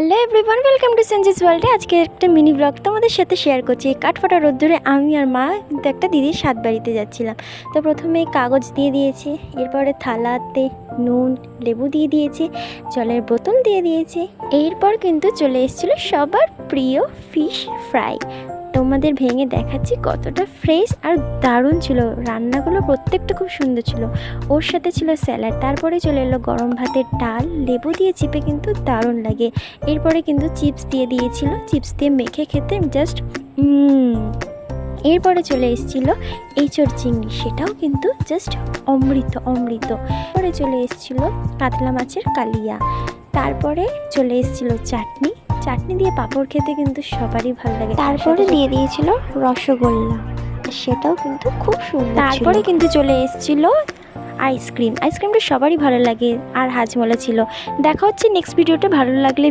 Hello everyone, welcome to সেঞ্জিস ওয়ার্ল্ডে। আজকে একটা মিনি ব্লগ তোমাদের সাথে শেয়ার করছি। কাঠফাটা রোদ্দুরে আমি আর মা কিন্তু একটা দিদির সাত বাড়িতে যাচ্ছিলাম। তো প্রথমে কাগজ দিয়ে দিয়েছি, এরপরে থালাতে নুন লেবু দিয়ে দিয়েছি, জলের বোতল দিয়ে দিয়েছি। এরপর কিন্তু চলে এসেছিলো সবার প্রিয় ফিশ ফ্রাই। তোমাদের ভেঙে দেখাচ্ছি কতটা ফ্রেশ আর দারুণ ছিল। রান্নাগুলো প্রত্যেকটা খুব সুন্দর ছিল। ওর সাথে ছিল স্যালাড, তারপরে চলে এলো গরম ভাতের ডাল, লেবু দিয়ে চিপে কিন্তু দারুণ লাগে। এরপরে কিন্তু চিপস দিয়ে দিয়েছিল, চিপস দিয়ে মেখে খেতে জাস্ট এরপরে চলে এসেছিলো এঁচোড় চিংড়ি, সেটাও কিন্তু জাস্ট অমৃত অমৃত। পরে চলে এসেছিলো কাতলা মাছের কালিয়া, তারপরে চলে এসেছিলো চাটনি, চাটনি দিয়ে পাঁপড় খেতে কিন্তু সবারই ভালো লাগে। তারপরে দিয়ে দিয়েছিল রসগোল্লা, সেটাও কিন্তু খুব সুন্দর। তারপরে কিন্তু চলে এসেছিল আইসক্রিম, আইসক্রিমটা সবারই ভালো লাগে, আর হাজমোলা ছিল। দেখা হচ্ছে নেক্সট ভিডিওটা। ভালো লাগলে